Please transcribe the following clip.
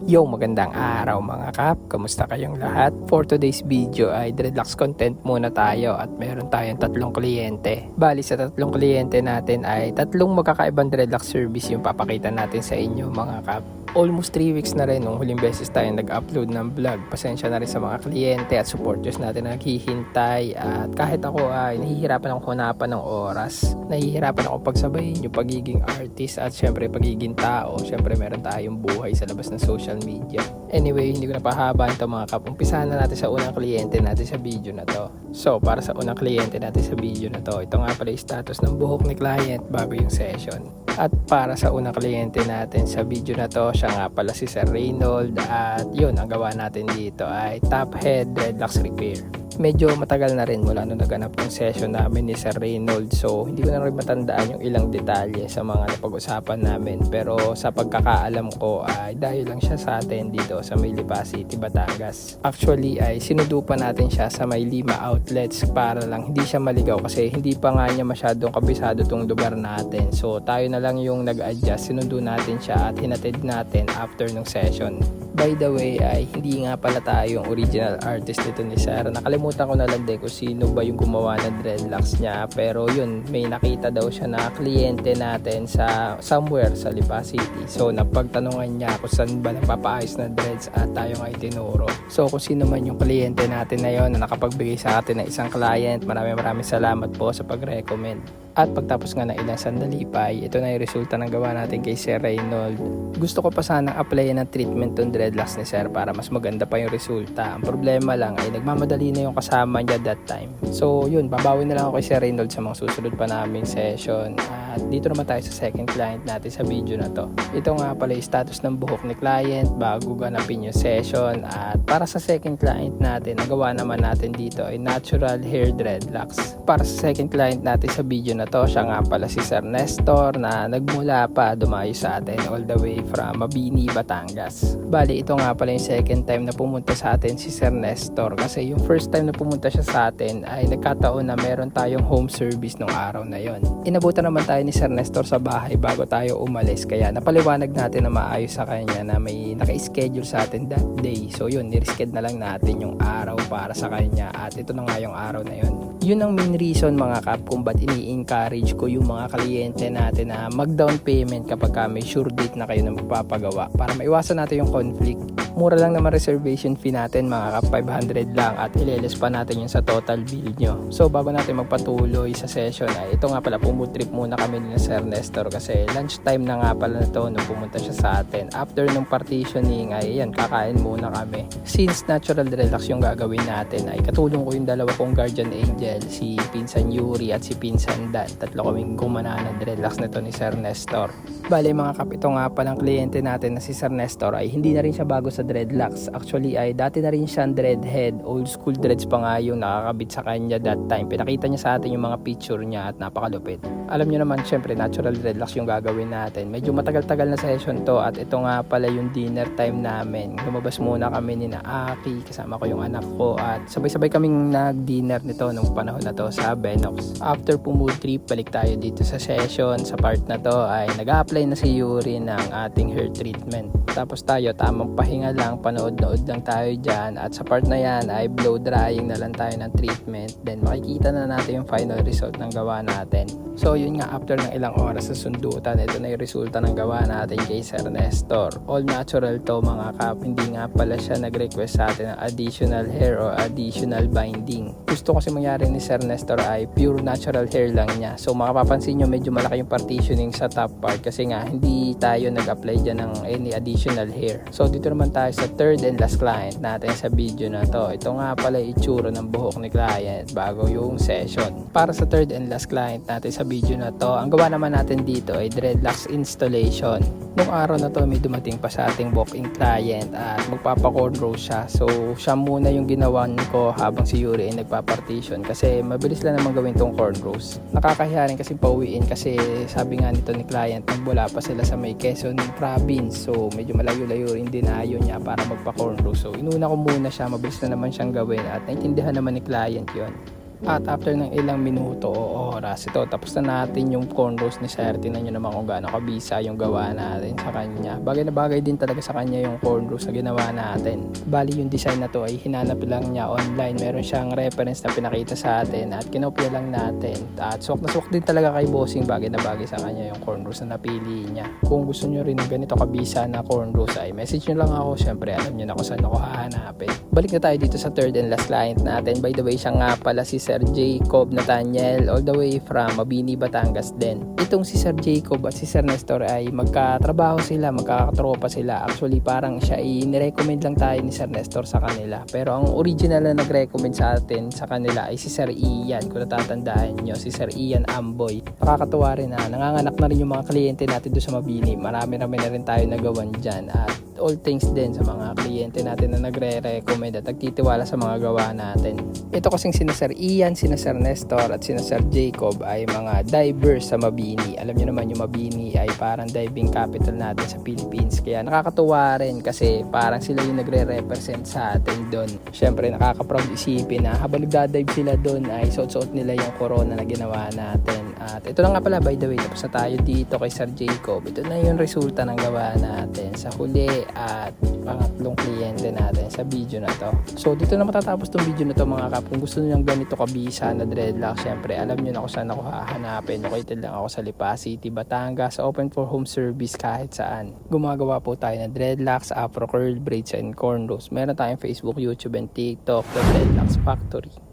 Yo, magandang araw mga kap. Kamusta kayong lahat? For today's video ay dreadlocks content muna tayo at meron tayong tatlong kliyente. Bali sa tatlong kliyente natin ay tatlong magkakaibang dreadlocks service yung papakita natin sa inyo mga kap. Almost 3 weeks na rin nung huling beses tayong nag-upload ng vlog. Pasensya na rin sa mga kliyente at supporters natin na naghihintay. At kahit ako ay nahihirapan akong hanapan ng oras. Nahihirapan ako pagsabayin yung pagiging artist at syempre pagiging tao. Syempre meron tayong buhay sa labas ng social media. Anyway, hindi ko na pahabaan ito mga kap. Umpisahan na natin sa unang kliyente natin sa video na to. So, para sa unang kliyente natin sa video na to, ito nga pala yung status ng buhok ni client bago yung session. At para sa unang kliyente natin sa video na to, siya nga pala si Sir Reynold. At yun, ang gawa natin dito ay top head dreadlocks repair. Medyo matagal na rin mula nung naganap yung session namin ni Sir Reynold. So hindi ko na rin matandaan yung ilang detalye sa mga napag-usapan namin. Pero sa pagkakaalam ko ay dahil lang siya sa atin dito sa may Lipa City, Batangas. Actually ay sinudupan natin siya sa may Lima outlets para lang hindi siya maligaw kasi hindi pa nga niya masyadong kabisado tong lugar natin. So tayo na lang yung nag-adjust, sinundo natin siya at hinatid natin after ng session. By the way ay hindi nga pala tayo yung original artist nito ni Sir. Nakalimutan ko na lang din kung sino ba yung gumawa ng dreadlocks niya. Pero yun, may nakita daw siya na kliyente natin sa somewhere sa Lipa City. So napagtanungan niya kung saan ba nagpapaayos ng dreads at tayo nga itinuro. So kung sino man yung kliyente natin na yun na nakapagbigay sa atin ng isang client, maraming salamat po sa pag-recommend. At pagtapos nga ng ilang sandali pa, ito na yung resulta ng gawa natin kay Sir Reynold. Gusto ko pa sanang applyan ng treatment ng dreadlocks ni Sir para mas maganda pa yung resulta. Ang problema lang ay nagmamadali na yung kasama niya that time. So yun, babawi na lang ako kay Sir Reynold sa mga susunod pa naming session. At dito naman tayo sa second client natin sa video na to. Ito nga pala yung status ng buhok ni client bago ganapin yung session. At para sa second client natin, ang gawa naman natin dito ay natural hair dreadlocks. Para sa second client natin sa video na to, siya nga pala si Sir Nestor na nagmula pa dumayo sa atin all the way from Mabini, Batangas. Bali, ito nga pala yung second time na pumunta sa atin si Sir Nestor kasi yung first time na pumunta siya sa atin ay nagkataon na meron tayong home service nung araw na yon. Inabutan naman tayo ni Sir Nestor sa bahay bago tayo umalis kaya napaliwanag natin na maayos sa kanya na may naka-schedule sa atin that day. So yun, nirisked na lang natin yung araw para sa kanya at ito na nga yung araw na yon. Yun ang main reason mga kap kung ba't ini-encourage ko yung mga kliyente natin na mag-down payment kapag may sure date na kayo na magpapagawa para maiwasan natin yung conflict. Mura lang naman reservation fee natin mga kap, 500 lang at ileles pa natin yun sa total bill nyo. So bago natin magpatuloy sa session ay ito nga pala, pumutrip muna kami ni Sir Nestor kasi lunchtime na nga pala na to nung pumunta siya sa atin. After nung partitioning ay yan, kakain muna kami. Since natural dreadlocks yung gagawin natin ay katulong ko yung dalawa kong guardian angel, si Pinsan Yuri at si Pinsan Dan. Tatlo kaming gumana ng dreadlocks nito ni Sir Nestor. Bale mga kap, ito nga palang kliyente natin na si Sir Nestor ay hindi na rin siya bago sa dreadlocks. Actually ay dati na rin siyang dreadhead. Old school dreads pa nga yung nakakabit sa kanya that time. Pinakita niya sa atin yung mga picture niya at napakalupit. Alam niyo naman syempre natural dreadlocks yung gagawin natin. Medyo matagal-tagal na session to at ito nga pala yung dinner time namin. Lumabas muna kami ni na Aki, kasama ko yung anak ko at sabay-sabay kaming nag-dinner nito nung panahon na to sa Benox. After po mood trip, balik tayo dito sa session. Sa part na to ay nag-a-apply na si Yuri ng ating hair treatment. Tapos tayo, tamang pahinga lang, panood-nood lang tayo dyan. At sa part na yan ay blow drying na lang tayo ng treatment. Then makikita na natin yung final result ng gawa natin. So yun nga, after ng ilang oras sa sundutan, ito na yung resulta ng gawa natin kay Sir Nestor. All natural to mga kap, hindi nga pala siya nag-request sa atin ng additional hair or additional binding. Gusto kasi mangyari ni Sir Nestor ay pure natural hair lang niya. So makapapansin nyo medyo malaki yung partitioning sa top part kasi nga hindi tayo nag-apply dyan ng any additional hair. So dito naman tayo sa third and last client natin sa video na to. Ito nga pala itsura ng buhok ni client bago yung session. Para sa third and last client natin sa video na to, ang gawa naman natin dito ay dreadlocks installation. Nung araw na to may dumating pa sa ating walk-in client at magpapa-cornrow siya. So siya muna yung ginawan ko habang si Yuri ay nagpa-partition kasi mabilis lang naman gawin tong cornrows. Nakakahiya rin kasi pauwiin kasi sabi nga nito ni client nagmula pa sila sa may Quezon province. So medyo malayo-layo rin dinayo niya para magpa-cornrow. So inuna ko muna siya, mabilis na naman siyang gawin at naintindihan naman ni client yon. At after ng ilang minuto o oras, ito tapos na natin yung cornrows ni Sir. Tingnan nyo naman kung gaano kabisa yung gawa natin sa kanya. Bagay na bagay din talaga sa kanya yung cornrows na ginawa natin. Bali yung design na to ay hinanap lang niya online. Meron siyang reference na pinakita sa atin at kinopya lang natin. At swak na swak din talaga kay bossing. Bagay na bagay sa kanya yung cornrows na napili niya. Kung gusto nyo rin ng ganito kabisa na cornrows ay message nyo lang ako. Syempre alam nyo na kung saan ako hahanapin. Balik na tayo dito sa third and last client natin. By the way, siya nga pala si Sir Jacob Nathaniel, all the way from Mabini, Batangas din. Itong si Sir Jacob at si Sir Nestor ay magkatrabaho sila, magkakatropa sila. Actually parang siya ay nirecommend lang tayo ni Sir Nestor sa kanila. Pero ang original na nag-recommend sa atin sa kanila ay si Sir Ian. Kung natatandaan nyo, si Sir Ian Amboy. Nakakatuwa rin na nanganganak na rin yung mga kliyente natin doon sa Mabini. Marami na rin tayo nagawan dyan. At all thanks din sa mga kliyente natin na nagre-recommend at nagtitiwala sa mga gawa natin. Ito kasing sina Sir Ian, sina Sir Nestor at sina Sir Jacob ay mga divers sa Mabini. Alam nyo naman yung Mabini ay parang diving capital natin sa Philippines. Kaya nakakatuwa rin kasi parang sila yung nagre-represent sa atin doon. Syempre nakaka-proud isipin na habang nagdadive sila doon ay suot-suot nila yung corona na ginawa natin. At ito na nga pala, by the way, tapos na tayo dito kay Sir Jacob. Ito na yung resulta ng gawa natin sa huli at pangatlong kliyente natin sa video na to. So dito na matatapos tong video na to mga kap. Kung gusto niyo ng ganito kabisa na dreadlock, syempre alam niyo na kung saan ako hahanapin. Located lang ako sa Lipa City, Batangas. Open for home service kahit saan. Gumagawa po tayo ng dreadlocks, afro curl, braids and cornrows. Meron tayong Facebook, YouTube and TikTok, The Dreadlocks Factory.